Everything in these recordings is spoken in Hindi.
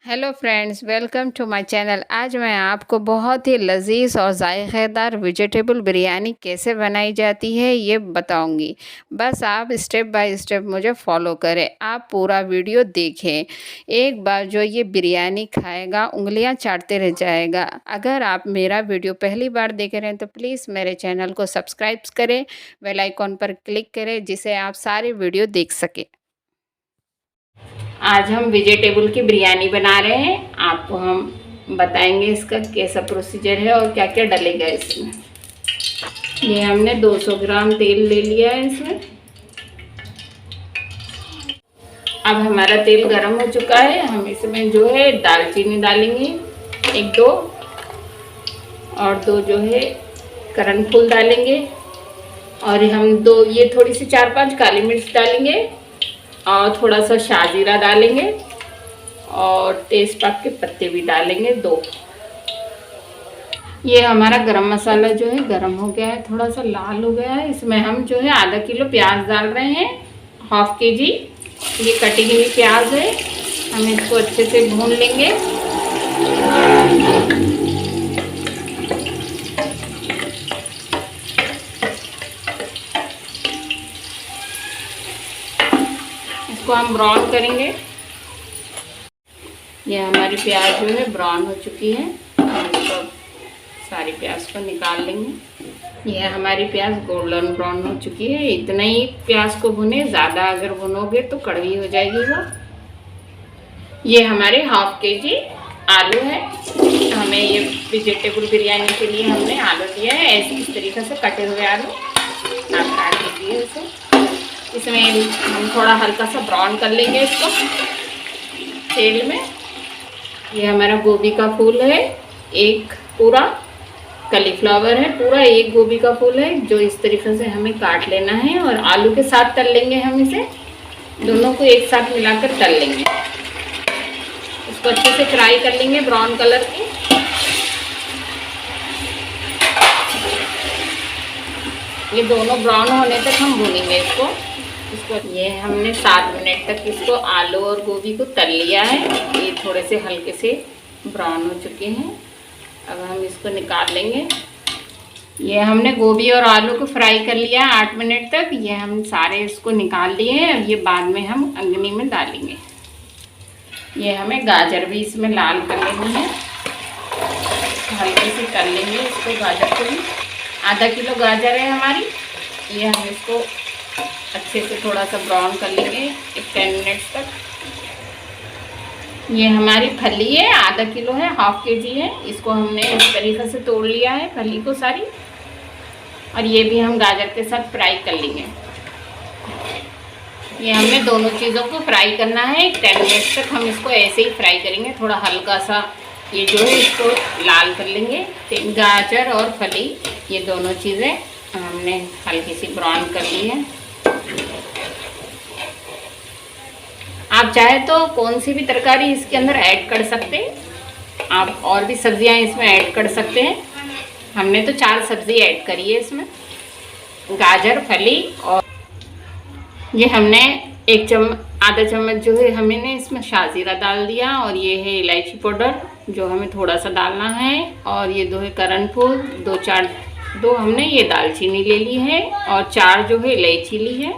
Hello friends, welcome to my channel. आज मैं आपको बहुत ही लजीज और जायकेदार वेजिटेबल बिरयानी कैसे बनाई जाती है ये बताऊंगी। बस आप स्टेप बाय स्टेप मुझे फॉलो करें, आप पूरा वीडियो देखें। एक बार जो ये बिरयानी खाएगा उंगलियां चाटते रह जाएगा। अगर आप मेरा वीडियो पहली बार देख रहे हैं तो प्लीज़ मेरे चैनल को सब्सक्राइब करें, बेल आइकॉन पर क्लिक करें जिससे आप सारे वीडियो देख सकें। आज हम वेजिटेबल की बिरयानी बना रहे हैं। आपको हम बताएंगे इसका कैसा प्रोसीजर है और क्या क्या डलेगा इसमें। ये हमने 200 ग्राम तेल ले लिया है इसमें। अब हमारा तेल गरम हो चुका है। हम इसमें जो है दालचीनी डालेंगे, एक दो, और दो जो है करणफूल डालेंगे, और हम दो ये थोड़ी सी 4-5 काली मिर्च डालेंगे, और थोड़ा सा शाजीरा डालेंगे, और तेज़पात के पत्ते भी डालेंगे 2। ये हमारा गरम मसाला जो है गरम हो गया है, थोड़ा सा लाल हो गया है। इसमें हम जो है आधा किलो प्याज डाल रहे हैं, ½ kg ये कटी हुई प्याज है। हम इसको अच्छे से भून लेंगे। इसको हम ब्राउन करेंगे। ये हमारी प्याज जो है ब्राउन हो चुकी है। हम इसको सारी प्याज को निकाल लेंगे। ये हमारी प्याज गोल्डन ब्राउन हो चुकी है। इतना ही प्याज को भुने, ज़्यादा अगर भुनोगे तो कड़वी हो जाएगी वो। ये हमारे ½ kg आलू है। हमें ये वेजिटेबल बिरयानी के लिए हमने आलू लिया है, ऐसे इस तरीके से कटे हुए आलू आप काट लीजिए इसे। इसमें हम थोड़ा हल्का सा ब्राउन कर लेंगे इसको तेल में। ये हमारा गोभी का फूल है, एक पूरा कलीफ्लावर है, पूरा एक गोभी का फूल है, जो इस तरीके से हमें काट लेना है और आलू के साथ तल लेंगे। हम इसे दोनों को एक साथ मिलाकर तल लेंगे। इसको अच्छे से फ्राई कर लेंगे ब्राउन कलर की। ये दोनों ब्राउन होने तक हम भूनेंगे इसको। ये हमने 7 मिनट तक इसको आलू और गोभी को तल लिया है। ये थोड़े से हल्के से ब्राउन हो चुके हैं। अब हम इसको निकाल लेंगे। ये हमने गोभी और आलू को फ्राई कर लिया 8 मिनट तक। ये हम सारे इसको निकाल लिए हैं। अब ये बाद में हम अग्नि में डालेंगे। ये हमें गाजर भी इसमें लाल कर लेनी है, हल्के से कर लेंगे इसको। गाजर को भी आधा किलो गाजर है हमारी। ये हम इसको अच्छे से थोड़ा सा ब्राउन कर लेंगे 10 मिनट्स तक। ये हमारी फली है, आधा किलो है, ½ kg है। इसको हमने इस तरीके से तोड़ लिया है फली को सारी, और ये भी हम गाजर के साथ फ्राई कर लेंगे। ये हमें दोनों चीज़ों को फ्राई करना है 10 मिनट तक। हम इसको ऐसे ही फ्राई करेंगे, थोड़ा हल्का सा ये जो है इसको लाल कर लेंगे। गाजर और फली ये दोनों चीज़ें हमने हल्की सी ब्राउन कर ली है। आप चाहे तो कौन सी भी तरकारी इसके अंदर ऐड कर सकते हैं। आप और भी सब्जियां इसमें ऐड कर सकते हैं। हमने तो 4 सब्जी ऐड करी है इसमें, गाजर, फली, और ये हमने आधा चम्मच जो है हमने इसमें शाजीरा डाल दिया, और ये है इलायची पाउडर जो हमें थोड़ा सा डालना है, और ये 2 है करणफूल, 2 हमने ये दालचीनी ले ली है, और 4 जो है इलायची ली है,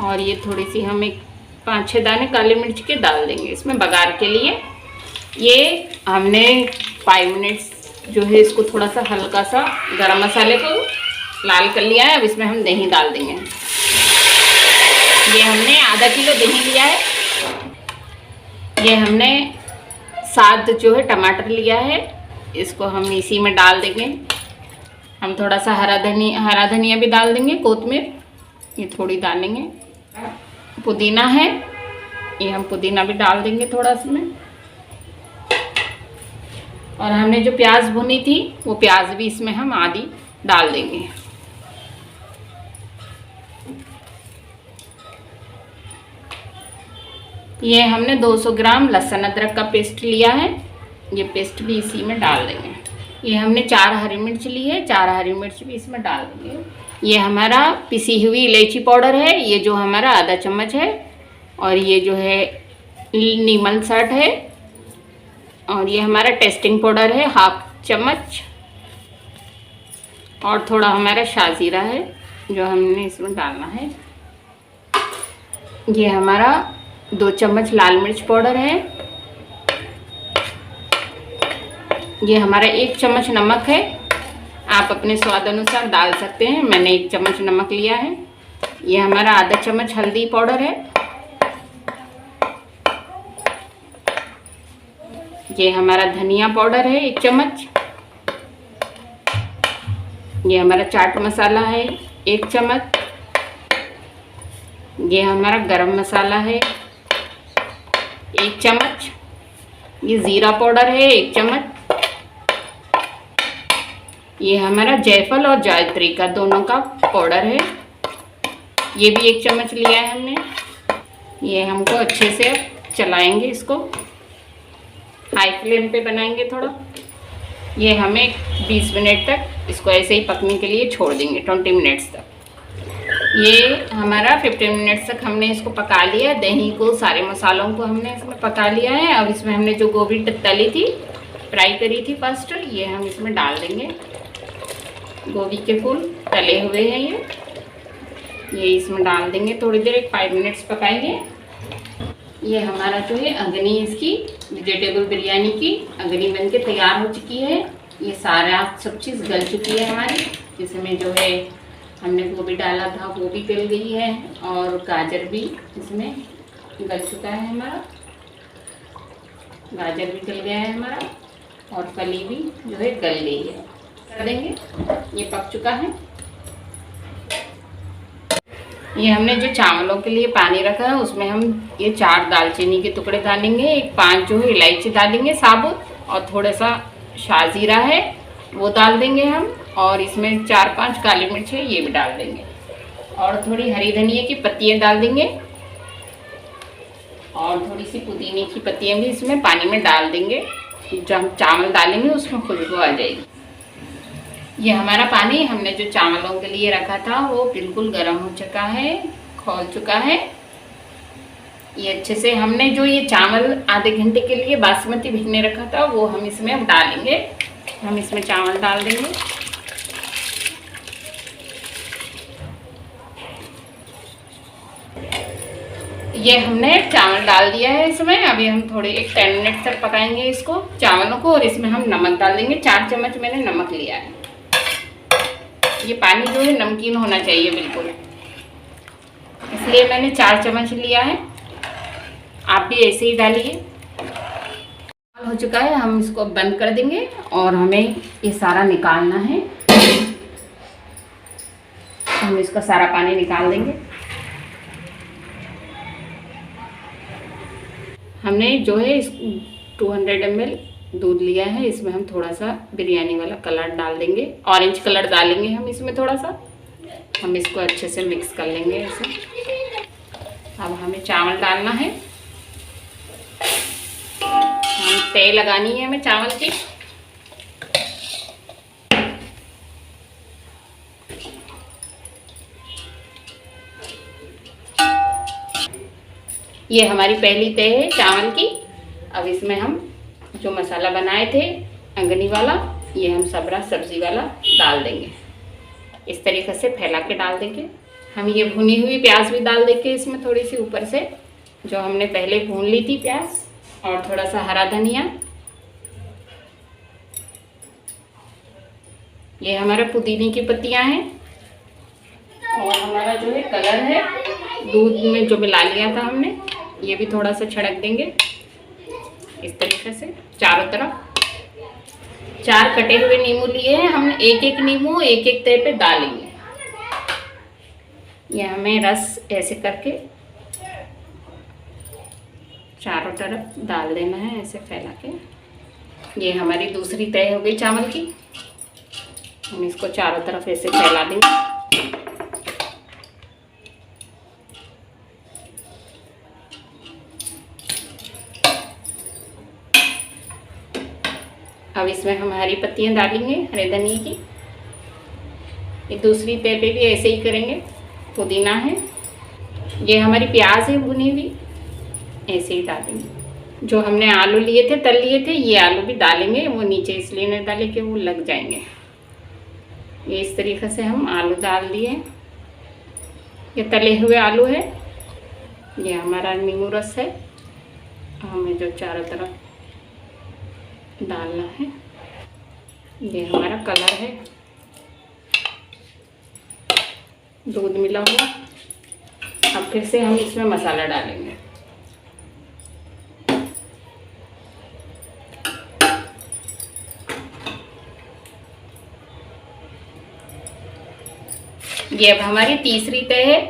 और ये थोड़ी सी हमें 5-6 दाने काली मिर्च के डाल देंगे इसमें बघार के लिए। ये हमने 5 मिनट्स जो है इसको थोड़ा सा हल्का सा गरम मसाले को लाल कर लिया है। अब इसमें हम दही डाल देंगे। ये हमने आधा किलो दही लिया है। ये हमने 7 जो है टमाटर लिया है, इसको हम इसी में डाल देंगे। हम थोड़ा सा हरा धनिया भी डाल देंगे, कोतमीर ये थोड़ी डालेंगे। पुदीना है, ये हम पुदीना भी डाल देंगे थोड़ा इसमें। और हमने जो प्याज भुनी थी वो प्याज भी इसमें हम आधी डाल देंगे। ये हमने 200 ग्राम लहसुन अदरक का पेस्ट लिया है, ये पेस्ट भी इसी में डाल देंगे। ये हमने 4 हरी मिर्च ली है, 4 हरी मिर्च भी इसमें डाल देंगे। ये हमारा पिसी हुई इलायची पाउडर है, ये जो हमारा आधा चम्मच है, और ये जो है नीमल सट है, और ये हमारा टेस्टिंग पाउडर है 1/2 चम्मच, और थोड़ा हमारा शाजीरा है जो हमने इसमें डालना है। ये हमारा 2 चम्मच लाल मिर्च पाउडर है। ये हमारा 1 चम्मच नमक है, आप अपने स्वाद अनुसार डाल सकते हैं, मैंने 1 चम्मच नमक लिया है। ये हमारा आधा चम्मच हल्दी पाउडर है। ये हमारा धनिया पाउडर है 1 चम्मच। ये हमारा चाट मसाला है 1 चम्मच। ये हमारा गरम मसाला है 1 चम्मच। ये ज़ीरा पाउडर है 1 चम्मच। ये हमारा जायफल और जावित्री का दोनों का पाउडर है, ये भी 1 चम्मच लिया है हमने। ये हमको अच्छे से चलाएंगे, इसको हाई फ्लेम पे बनाएंगे थोड़ा। ये हमें 20 मिनट तक इसको ऐसे ही पकने के लिए छोड़ देंगे, 20 मिनट्स तक। ये हमारा 15 मिनट्स तक हमने इसको पका लिया। दही को, सारे मसालों को हमने इसमें पका लिया है। अब इसमें हमने जो गोभी तली थी, फ्राई करी थी फर्स्ट, ये हम इसमें डाल देंगे। गोभी के फूल तले हुए हैं ये इसमें डाल देंगे। थोड़ी देर 5 मिनट्स पकाएंगे। ये हमारा जो है अगनी, इसकी वेजिटेबल बिरयानी की अगनी बन के तैयार हो चुकी है। ये सारा सब चीज़ गल चुकी है हमारी। इसमें जो है हमने गोभी डाला था वो भी गल गई है, और गाजर भी इसमें गल चुका है हमारा। गाजर भी गल गया है हमारा, और फली भी जो है गल गई है। कर देंगे, ये पक चुका है। ये हमने जो चावलों के लिए पानी रखा है उसमें हम ये 4 दालचीनी के टुकड़े डालेंगे, 5 जो है इलायची डालेंगे साबुत, और थोड़ा सा शाजीरा है वो डाल देंगे हम, और इसमें 4-5 काली मिर्च है ये भी डाल देंगे, और थोड़ी हरी धनिया की पत्तियाँ डाल देंगे, और थोड़ी सी पुदीने की पत्तियाँ भी इसमें पानी में डाल देंगे। जब हम चावल डालेंगे उसमें खुशबू आ जाएगी। ये हमारा पानी हमने जो चावलों के लिए रखा था वो बिल्कुल गर्म हो चुका है, खौल चुका है। ये अच्छे से हमने जो ये चावल आधे घंटे के लिए बासमती भिगने रखा था वो हम इसमें अब डालेंगे। हम इसमें चावल डाल देंगे। ये हमने चावल डाल दिया है इसमें। अभी हम थोड़े 10 मिनट तक पकाएंगे इसको, चावलों को, और इसमें हम नमक डाल देंगे। 4 चम्मच मैंने नमक लिया है। ये पानी जो है नमकीन होना चाहिए बिल्कुल, इसलिए मैंने 4 चम्मच लिया है। आप भी ऐसे ही डालिए। हो चुका है, हम इसको बंद कर देंगे, और हमें ये सारा निकालना है। हम इसका सारा पानी निकाल देंगे। हमने जो है 200 ml दूध लिया है, इसमें हम थोड़ा सा बिरयानी वाला कलर डाल देंगे, ऑरेंज कलर डालेंगे हम इसमें थोड़ा सा। हम इसको अच्छे से मिक्स कर लेंगे ऐसे। अब हमें चावल डालना है, हम तय लगानी है हमें चावल की। ये हमारी पहली तय है चावल की। अब इसमें हम जो मसाला बनाए थे अंगनी वाला, ये हम सबरा सब्जी वाला डाल देंगे। इस तरीके से फैला के डाल देंगे। हम ये भुनी हुई प्याज भी डाल देंगे इसमें, थोड़ी सी ऊपर से, जो हमने पहले भून ली थी प्याज, और थोड़ा सा हरा धनिया। ये हमारा पुदीने की पत्तियां हैं, और हमारा जो है कलर है दूध में जो मिला लिया था हमने, ये भी थोड़ा सा छिड़क देंगे इस तरीके से चारों तरफ। 4 कटे हुए नींबू लिए हैं हमने, एक नींबू एक तय पे डालेंगे। ये हमें रस ऐसे करके चारों तरफ डाल देना है, ऐसे फैला के। ये हमारी दूसरी तय हो गई चावल की। हम इसको चारों तरफ ऐसे फैला देंगे। अब इसमें हम हरी पत्तियां डालेंगे, हरे धनिया की। ये दूसरी तय पे भी ऐसे ही करेंगे। पुदीना है, ये हमारी प्याज है भुनी हुई, ऐसे ही डालेंगे। जो हमने आलू लिए थे, तल लिए थे, ये आलू भी डालेंगे। वो नीचे इसलिए नहीं डाले कि वो लग जाएंगे। ये इस तरीके से हम आलू डाल दिए। ये तले हुए आलू है। ये हमारा नींबू रस है, हमें जो चारों तरफ डालना है। ये हमारा कलर है, दूध मिला हुआ। अब फिर से हम इसमें मसाला डालेंगे। ये अब हमारी तीसरी तय है।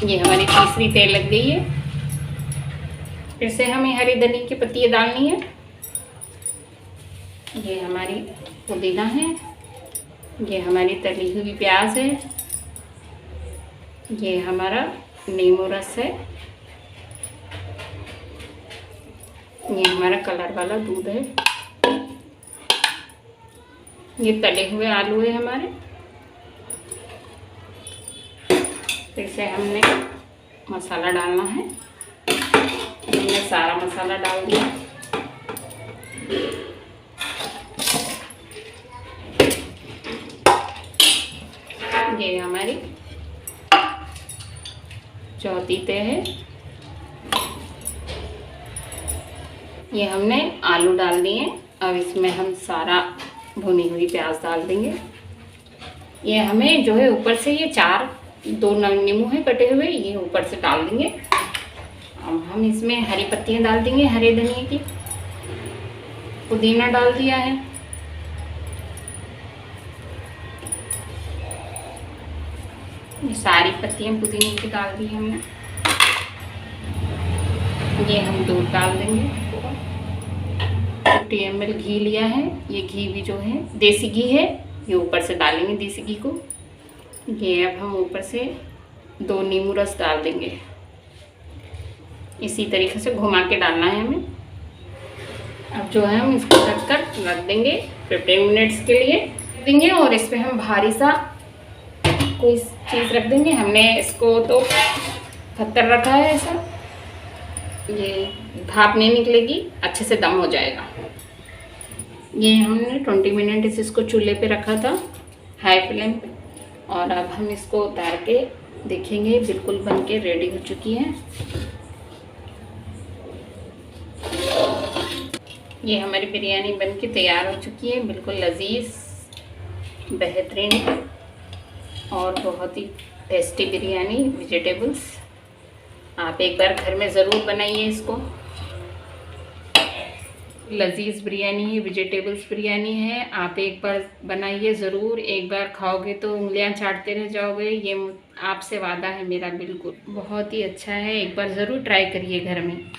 ये हमारी तीसरी तय लग गई है। फिर से हमें हरी धनिया की पत्तियाँ डालनी है। ये हमारी पुदीना है। ये हमारी तली हुई प्याज है। ये हमारा नींबू रस है। ये हमारा कलर वाला दूध है। ये तले हुए आलू है हमारे। फिर से हमने मसाला डालना है। हमने सारा मसाला डाल दिया। ये हमारी चौथी तय है। ये हमने आलू डाल दिए। अब इसमें हम सारा भुनी हुई प्याज डाल देंगे। ये हमें जो है ऊपर से ये दो नींबू है कटे हुए, ये ऊपर से डाल देंगे। अब हम इसमें हरी पत्तियां डाल देंगे, हरे धनिया की। पुदीना डाल दिया है। ये सारी पत्तियां पुदीने की डाल दी हमने। ये हम दूध डाल देंगे। 50 ml घी लिया है। ये घी भी जो है देसी घी है, ये ऊपर से डालेंगे देसी घी को। ये अब हम ऊपर से 2 नींबू रस डाल देंगे। इसी तरीके से घुमा के डालना है हमें। अब जो है हम इसको ढककर रख देंगे 15 मिनट्स के लिए देंगे। और इस पर हम भारी सा कोई चीज़ रख देंगे। हमने इसको तो पत्थर रखा है ऐसा, ये भाप नहीं निकलेगी, अच्छे से दम हो जाएगा। ये हमने 20 मिनट इसको चूल्हे पे रखा था हाई फ्लेम पे। और अब हम इसको उतार के देखेंगे, बिल्कुल बन के रेडी हो चुकी है। ये हमारी बिरयानी बन के तैयार हो चुकी है। बिल्कुल लजीज, बेहतरीन और बहुत ही टेस्टी बिरयानी, वेजिटेबल्स। आप एक बार घर में ज़रूर बनाइए इसको। लजीज बिरयानी है, वेजिटेबल्स बिरयानी है। आप एक बार बनाइए ज़रूर। एक बार खाओगे तो उंगलियां चाटते रह जाओगे। ये आपसे वादा है मेरा, बिल्कुल बहुत ही अच्छा है। एक बार ज़रूर ट्राई करिए घर में।